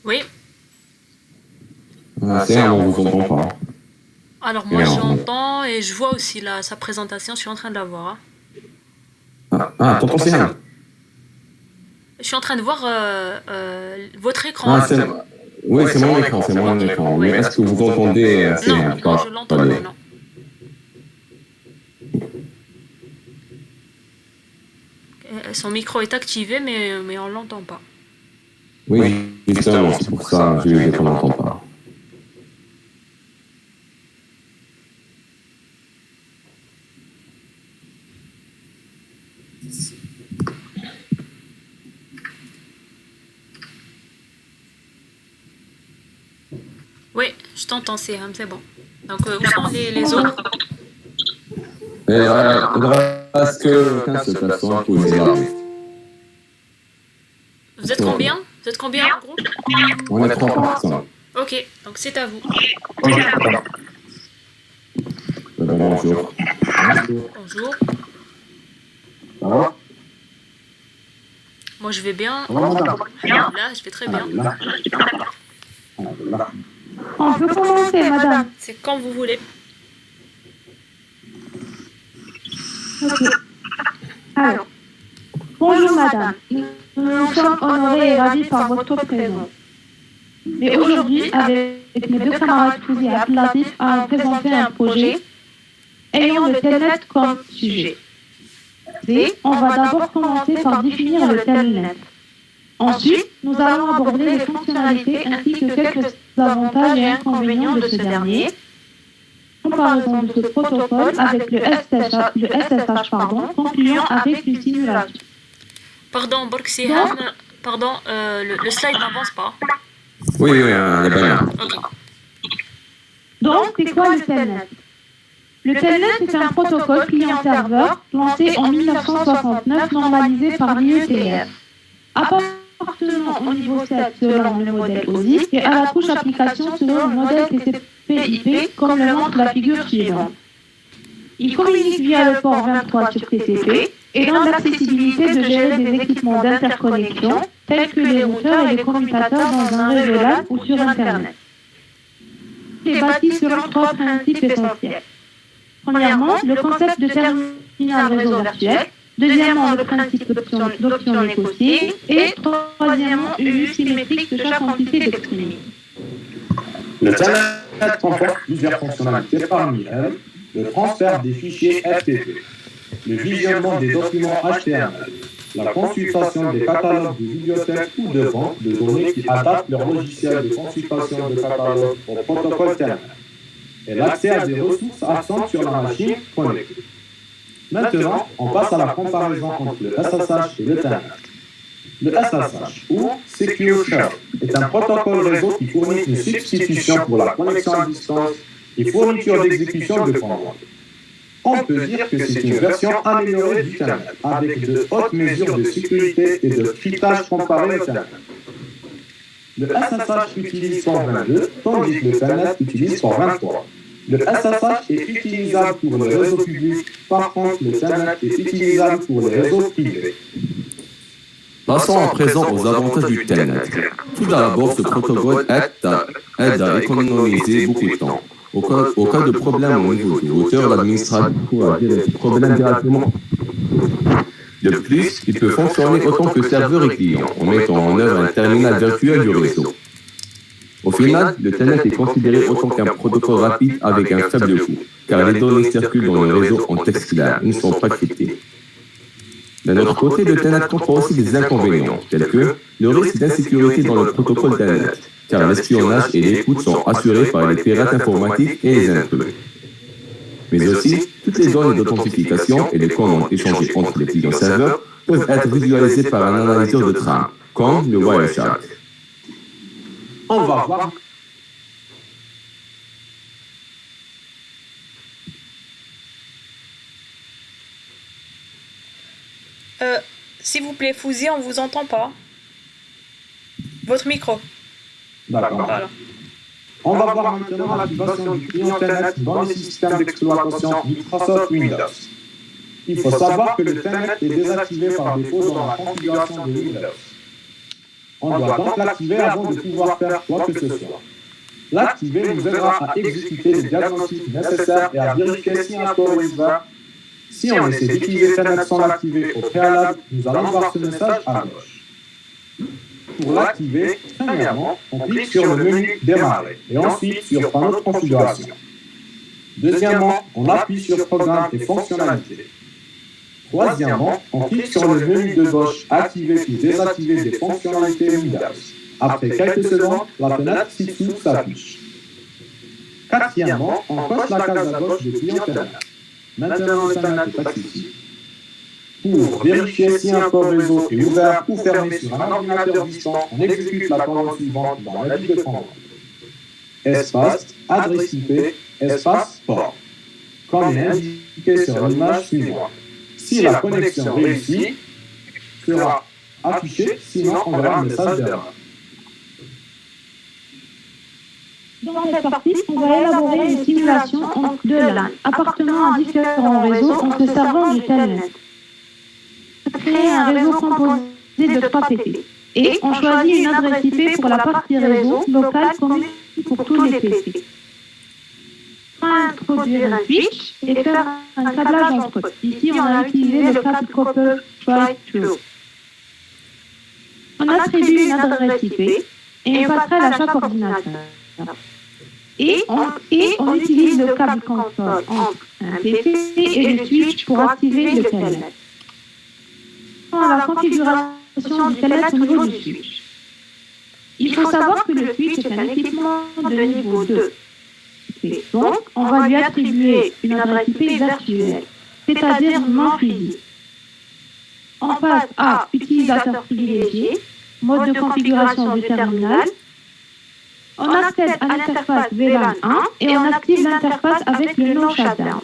Oui. C'est un, on vous entend pas. Alors Et moi on- j'entends et je vois aussi sa présentation, je suis en train de la voir, hein. Tonton Séhan. Je suis en train de voir votre écran. Ah, c'est, oui, c'est mon écran, c'est mon Ok, écran. Mais oui. est-ce que vous entendez Non, Séhan non, je l'entends pas, parler? non. Son micro est activé, mais on l'entend pas. Oui, justement, c'est pour ça que je lui ai dit qu'on n'entend pas. Oui, je t'entends, c'est bon. Donc, où sont les autres? Et il reste que 15 personnes pour les armées. Vous êtes combien? Vous êtes combien en groupe? On est 3 personnes. Ok, donc c'est à vous. Bonjour. Bonjour. Ça va? Moi je vais bien. Ça va, madame? Là, je vais très bien. On peut commencer, madame. C'est quand vous voulez. Ok. Alors, bonjour, madame. Nous sommes honorés et ravis par votre présence. Mais aujourd'hui, avec mes deux camarades Fouzi et Abdelatif, à présenter un projet ayant le telnet comme sujet. Et on va d'abord commencer par définir le telnet. Ensuite, nous allons aborder les fonctionnalités ainsi que quelques avantages et inconvénients de ce dernier, comparaison de ce protocole avec le SSH, concluant avec une simulation. Pardon, Borksihan, pardon, le slide n'avance pas. Oui, elle est bien là. Ok. Donc, c'est quoi le telnet? Le telnet est un protocole client-serveur lancé en 1969, normalisé par l'IETF. Appartenant au niveau 7 selon le modèle OSI et à la couche application selon le modèle TCP/IP, comme le montre la figure suivante. Il communique via le port 23 sur TCP et donne l'accessibilité de gérer des équipements d'interconnexion tels que les routeurs et les commutateurs dans un réseau LAN ou sur Internet. Il est bâti selon 3 principes essentiels. Premièrement, le concept de terminal réseau virtuel. Deuxièmement, le principe d'option négociée. Et troisièmement, une vue symétrique de chaque entité d'extrémité. Le telnet comporte plusieurs fonctionnalités, parmi elles le transfert des fichiers FTP, le visionnement des documents HTML, la consultation des catalogues de bibliothèques ou de banques de données qui adaptent leur logiciel de consultation de catalogue au protocole telnet, et l'accès à des ressources absentes sur la machine connectée. Maintenant, on passe à la comparaison entre le SSH et le telnet. Le SSH, ou Secure Share, est un protocole réseau qui fournit une substitution pour la connexion à distance et fourniture d'exécution de commandes. On peut dire que c'est une version améliorée du telnet, avec de hautes mesures de sécurité et de cryptage comparé au telnet. Le SSH utilise port 22, tandis que le telnet utilise port 23. Le SSH est utilisable pour le réseau public, par contre le telnet est utilisable pour les réseaux privés. Passons à présent aux avantages du telnet. Tout d'abord, ce protocole aide à économiser beaucoup de temps. Au cas de problème au niveau du routeur, l'administrateur pourra gérer ce problème directement. De plus, il peut fonctionner autant que serveur et client, en mettant en œuvre un terminal virtuel du réseau. Au final, le telnet est considéré autant qu'un protocole rapide avec un faible coût, car les données circulent dans le réseau en texte clair, ne sont pas cryptées. D'un autre côté, le telnet comprend aussi des inconvénients, tels que le risque d'insécurité dans le protocole telnet, car l'espionnage et l'écoute sont assurés par les pirates informatiques et les intrus. Mais aussi, toutes les données d'authentification et les commandes échangées entre les clients serveurs peuvent être visualisées par un analyseur de trame, comme le Wireshark. On va voir. S'il vous plaît, Fouzi, on vous entend pas. Votre micro. D'accord. Voilà. On va voir maintenant l'activation du client telnet dans les systèmes d'exploitation Microsoft Windows. Il faut savoir que le telnet est désactivé par défaut dans la configuration de Windows. On doit donc l'activer avant de pouvoir faire quoi que ce soit. L'activer nous aidera à exécuter les diagnostics nécessaires et à vérifier si un port est ouvert. Si on essaie d'utiliser Telnet sans l'activer au préalable, nous allons voir ce message à gauche. Pour l'activer, premièrement, on clique sur le menu Démarrer et ensuite sur Panneau de configuration. Deuxièmement, on appuie sur Programme et fonctionnalités. Troisièmement, on clique sur le menu de gauche Activer ou désactiver des fonctionnalités Windows. Après quelques secondes, la fenêtre ci-dessous s'affiche. Quatrièmement, on coche la case à gauche de client Telnet. Maintenant, le Telnet est accessible. Pour vérifier si un port réseau est ouvert ou fermé sur un ordinateur distant, on exécute la commande suivante dans l'avis de commande. Espace, adresse IP, espace, port. Comme il est indiqué sur l'image suivante. Si la connexion réussit, sera affichée, sinon on verra un message d'erreur. Dans cette partie, on va élaborer une simulation de LAN appartenant à différents réseaux en se servant du Telnet. Créer un réseau composé de 3 PC et on choisit une adresse IP pour la partie réseau locale commune pour tous les PC. Introduire un switch et faire un câblage entre eux. Ici, on a utilisé le câble Copper Tri Through. On attribue une adresse IP et une passerelle à chaque ordinateur. Et on utilise le câble console entre un PC et le switch pour activer le Telnet. La configuration du Telnet au niveau du switch. Il faut savoir que le switch est un équipement de niveau 2. Donc, on va lui attribuer une adresse IP virtuelle, c'est-à-dire non physique. On passe à utilisateur privilégié, mode de configuration du terminal. On accède à l'interface VLAN 1 et on active l'interface avec le no shutdown.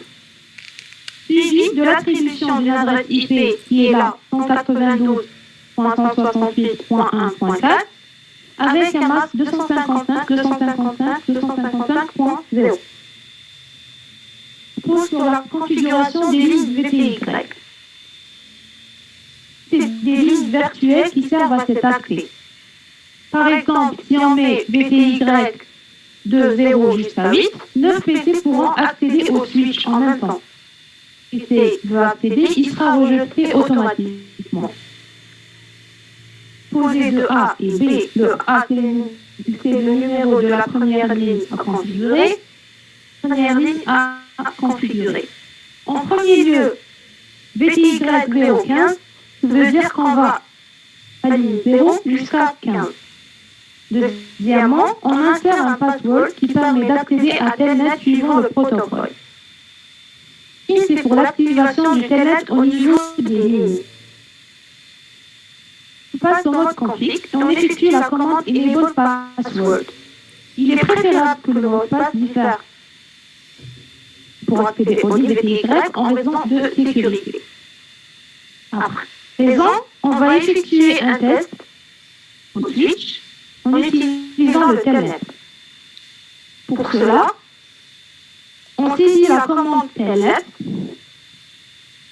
Suivi de l'attribution d'une adresse IP qui est là 192.168.1.4 avec un masque 255.255.255.0. Pour sur la configuration des listes VPY. C'est des listes virtuelles qui servent à cet accès. Par exemple, si on met VPY de 0 jusqu'à 8, 9 PC pourront accéder au switch en même temps. PC veut accéder, il sera rejeté automatiquement. Posé de A et B, le A c'est le numéro de la première ligne à configurer, première ligne à configurer. En premier lieu, VPY 015 veut dire qu'on va à ligne 0 jusqu'à 15. Deuxièmement, on insère un password qui permet d'accéder à Telnet suivant le protocole. Et c'est pour l'activation du Telnet au niveau des lignes. On passe au mode config et on effectue la commande enable password. Il est préférable que le mot de passe diffère pour accéder aux lignes VPY en raison de sécurité. À présent, on va effectuer un test au switch en utilisant le Telnet. Pour cela, on saisit la commande Telnet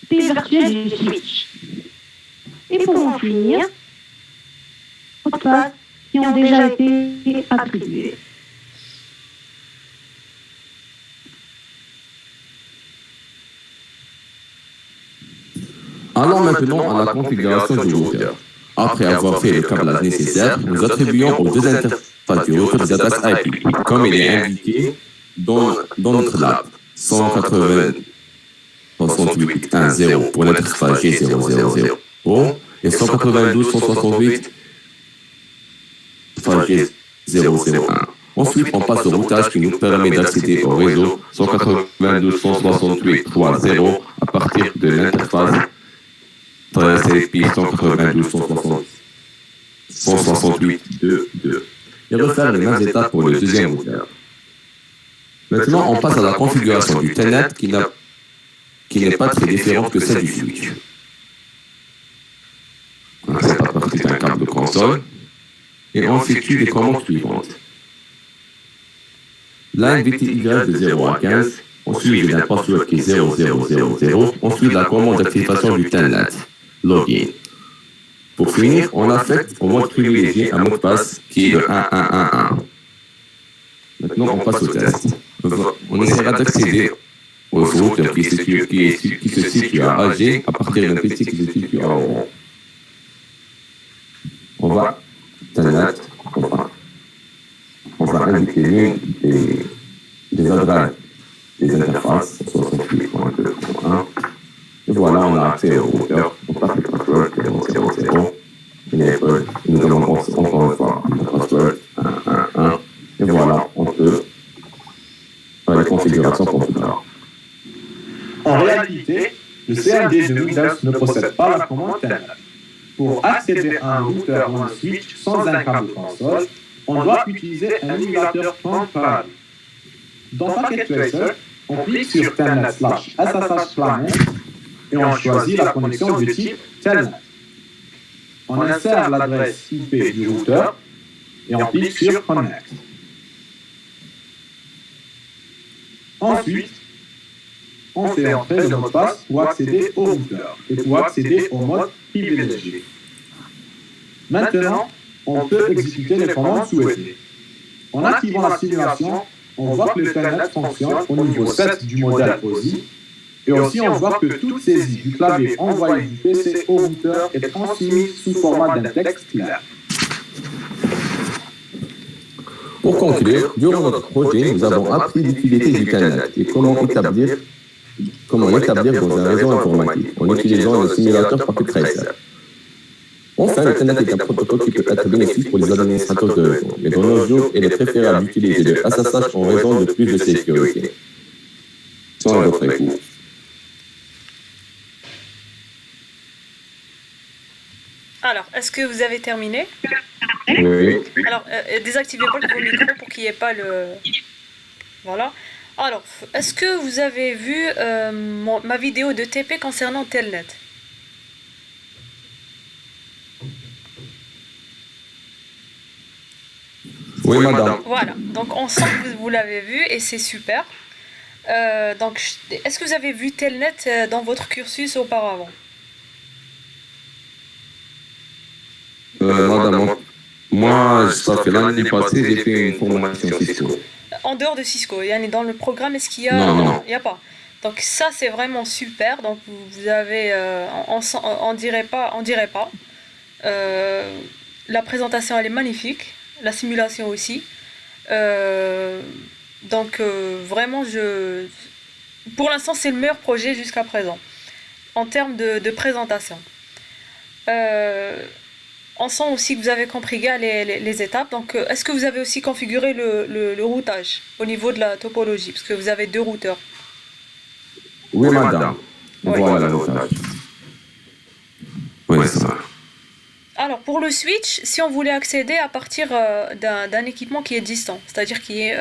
P virtuelle du switch. Et pour en finir, mots de passe qui ont déjà été attribués. Allons maintenant à la configuration du routeur. Après avoir fait le câblage nécessaire, nous attribuons aux deux interfaces du routeur des adresses IP, comme il est indiqué dans notre lab. 180.168.1.0 pour l'interface G000 et 192.168 G001. Ensuite, on passe au routage qui nous permet d'accéder au réseau 192.168.3.0 à partir de l'interface TCP 192.168.2.2 et refaire les mêmes étapes pour le deuxième routeur. Maintenant, on passe à la configuration du Telnet qui n'est pas très différente que celle du switch. On accède à partir d'un câble de console et on effectue les commandes suivantes. Line VTY de 0 à 15, on suit d'un password qui est 0000, on suit la commande d'activation du Telnet, login. Pour finir, on affecte au mode privilégié un mot de passe qui est le 1111. Maintenant, on passe au test. On essaiera d'accéder aux routeurs qui se situent à AG à partir d'un PC qui se situe à Oran. On va indiquer l'une des adresses des interfaces 68.2.1. Et voilà, on a accès au routeur. On passe le password 000. Nous demandons encore une fois le password 111. Et voilà, on peut faire les configurations pour tout à l'heure. En réalité, le CMD de Windows ne possède pas la commande Telnet. Pour accéder à un routeur ou un switch sans un câble console, on doit utiliser un émulateur temporel. Dans Packet Tracer, on clique sur Telnet/SSH-Client et on choisit la connexion de type Telnet. On insère l'adresse IP du routeur et on clique sur Connect. Ensuite, on fait entrer le mot de passe pour accéder au routeur et pour accéder au mode privilégié. Maintenant, on peut exécuter les commandes souhaitées. En activant la simulation, on voit que le Telnet fonctionne au niveau 7 du modèle POSI et aussi on voit que toute saisie du clavier envoyé du PC au routeur est transmise sous format d'un texte clair. Pour conclure, durant notre projet, nous avons appris l'utilité du Telnet et comment établir dans un réseau informatique en utilisant le simulateur Packet Tracer. Enfin, le Telnet est un protocole qui peut être bénéfique pour les administrateurs de réseau, mais dans nos jours, il est préférable d'utiliser le SSH en raison de plus de sécurité. Sans votre écoute. Alors, est-ce que vous avez terminé? Oui. Alors, désactivez pas vos micros pour qu'il n'y ait pas le... Voilà. Alors, est-ce que vous avez vu ma vidéo de TP concernant Telnet? Oui, madame. Voilà. Donc, on sent que vous l'avez vu et c'est super. Donc, est-ce que vous avez vu Telnet dans votre cursus auparavant? Madame, moi, ça fait l'année passée, j'ai fait une formation Cisco. En dehors de Cisco, dans le programme, est-ce qu'il y a... Non. Il n'y a pas. Donc ça, c'est vraiment super. Donc vous avez... on dirait pas. La présentation, elle est magnifique. La simulation aussi. Donc vraiment, pour l'instant, c'est le meilleur projet jusqu'à présent. En termes de présentation. On sent aussi que vous avez compris les étapes. Donc, est-ce que vous avez aussi configuré le routage au niveau de la topologie? Parce que vous avez deux routeurs. Oui, madame. Oui. Voilà le routage. Oui, c'est ça. Alors, pour le switch, si on voulait accéder à partir d'un équipement qui est distant, c'est-à-dire qui est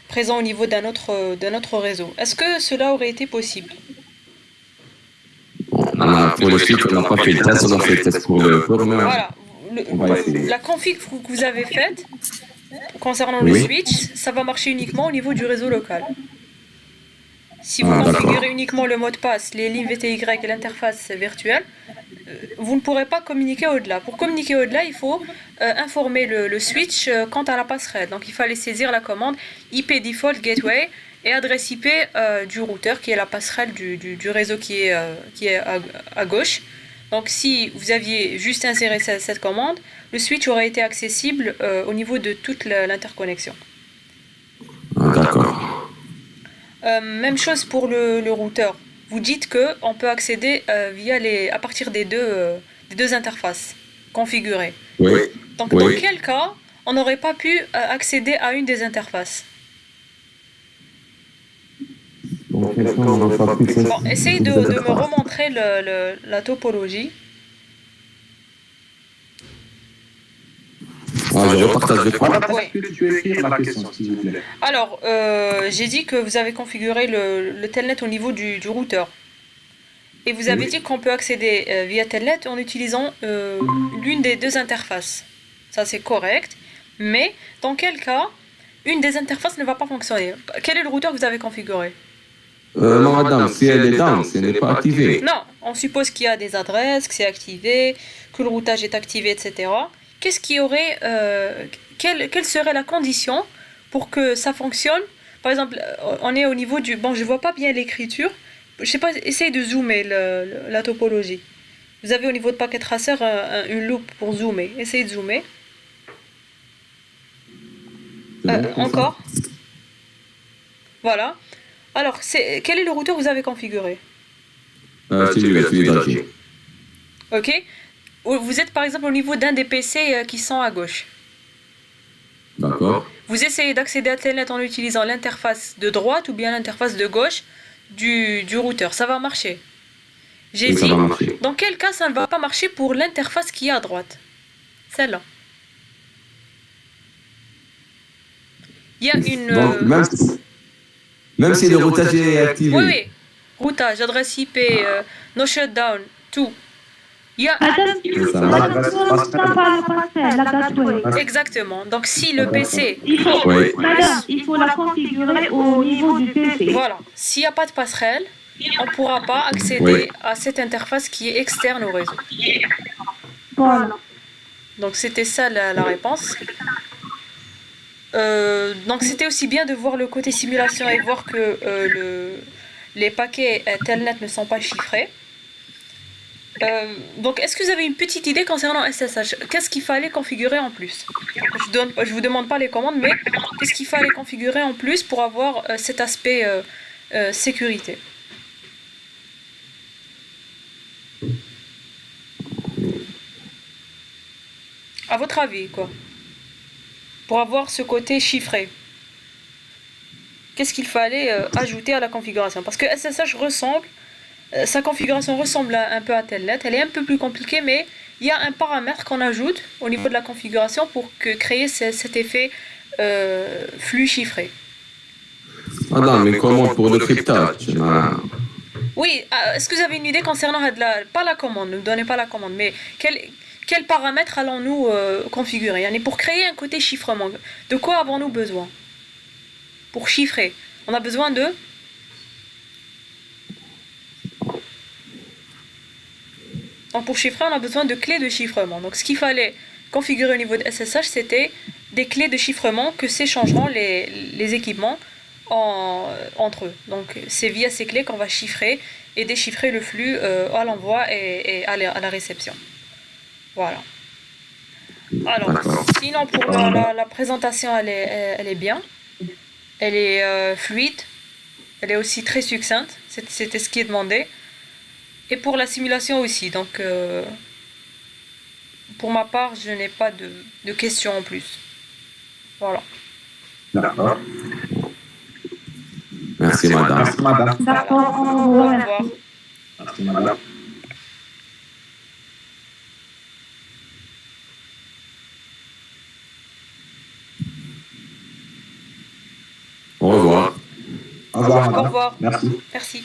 présent au niveau d'un autre réseau, est-ce que cela aurait été possible? Pour le switch, on n'a pas fait le test, on a fait le test pour le firmware. Voilà. La config que vous avez faite concernant le switch, ça va marcher uniquement au niveau du réseau local. Si vous configurez uniquement le mot de passe, les lignes VTY et l'interface virtuelle, vous ne pourrez pas communiquer au-delà. Pour communiquer au-delà, il faut informer le switch quant à la passerelle. Donc il fallait saisir la commande IP default gateway et adresse IP du routeur qui est la passerelle du réseau qui est à gauche. Donc si vous aviez juste inséré cette commande, le switch aurait été accessible au niveau de toute l'interconnexion. D'accord. Même chose pour le routeur. Vous dites qu'on peut accéder à partir des deux interfaces configurées. Oui. Donc dans quel cas on n'aurait pas pu accéder à une des interfaces? Bon, essayez de me remontrer la topologie. Je repartage avec moi. Est-ce que tu peux écrire la question, s'il vous plaît? Alors, j'ai dit que vous avez configuré le Telnet au niveau du routeur. Et vous avez dit qu'on peut accéder via Telnet en utilisant l'une des deux interfaces. Ça, c'est correct. Mais dans quel cas une des interfaces ne va pas fonctionner? Quel est le routeur que vous avez configuré? Madame, si elle est down, ce n'est pas activé. Non, on suppose qu'il y a des adresses, que c'est activé, que le routage est activé, etc. Qu'est-ce qui aurait, quelle serait la condition pour que ça fonctionne? Par exemple, on est au niveau du... Bon, je vois pas bien l'écriture. Je sais pas, essayez de zoomer la topologie. Vous avez au niveau de paquet tracer une loupe pour zoomer. Essayez de zoomer. Encore. Voilà. Alors, quel est le routeur que vous avez configuré? Celui d'Alger. Ok. Vous êtes par exemple au niveau d'un des PC qui sont à gauche. D'accord. Vous essayez d'accéder à Telnet en utilisant l'interface de droite ou bien l'interface de gauche du routeur. Ça va marcher. J'ai dit, dans quel cas ça ne va pas marcher pour l'interface qui est à droite? Celle-là. Il y a une... Donc, même si le routage est activé. Oui, oui. Routage, adresse IP, no shutdown, tout. Il y a... Exactement. Donc si le PC... Il faut la configurer au niveau du PC. Voilà. S'il n'y a pas de passerelle, on ne pourra pas accéder à cette interface qui est externe au réseau. Voilà. Donc c'était ça la réponse. Donc c'était aussi bien de voir le côté simulation et voir que les paquets Telnet ne sont pas chiffrés. Donc est-ce que vous avez une petite idée concernant SSH? Qu'est-ce qu'il fallait configurer en plus? Je vous demande pas les commandes, mais qu'est-ce qu'il fallait configurer en plus pour avoir cet aspect sécurité? À votre avis, quoi? Pour avoir ce côté chiffré. Qu'est-ce qu'il fallait ajouter à la configuration? Parce que SSH ressemble, sa configuration ressemble un peu à Telnet. Elle est un peu plus compliquée, mais il y a un paramètre qu'on ajoute au niveau de la configuration pour créer cet effet flux chiffré. Madame, mais comment pour le cryptage? Oui, est-ce que vous avez une idée concernant pas la commande, ne me donnez pas la commande, mais quel paramètre allons-nous configurer? Pour créer un côté chiffrement, de quoi avons-nous besoin? Pour chiffrer, on a besoin de... Donc pour chiffrer, on a besoin de clés de chiffrement. Donc ce qu'il fallait configurer au niveau de SSH, c'était des clés de chiffrement que s'échangeront les équipements entre eux. Donc c'est via ces clés qu'on va chiffrer et déchiffrer le flux à l'envoi et à la réception. Voilà. Alors, sinon pour la présentation, elle est bien. Elle est fluide. Elle est aussi très succincte. C'était ce qui est demandé. Et pour la simulation aussi. Donc, pour ma part, je n'ai pas de questions en plus. Voilà. D'accord. Merci, madame. Merci, madame. D'accord, Au revoir. Merci, madame. Au revoir. Au revoir, Au madame. revoir. Merci. Merci.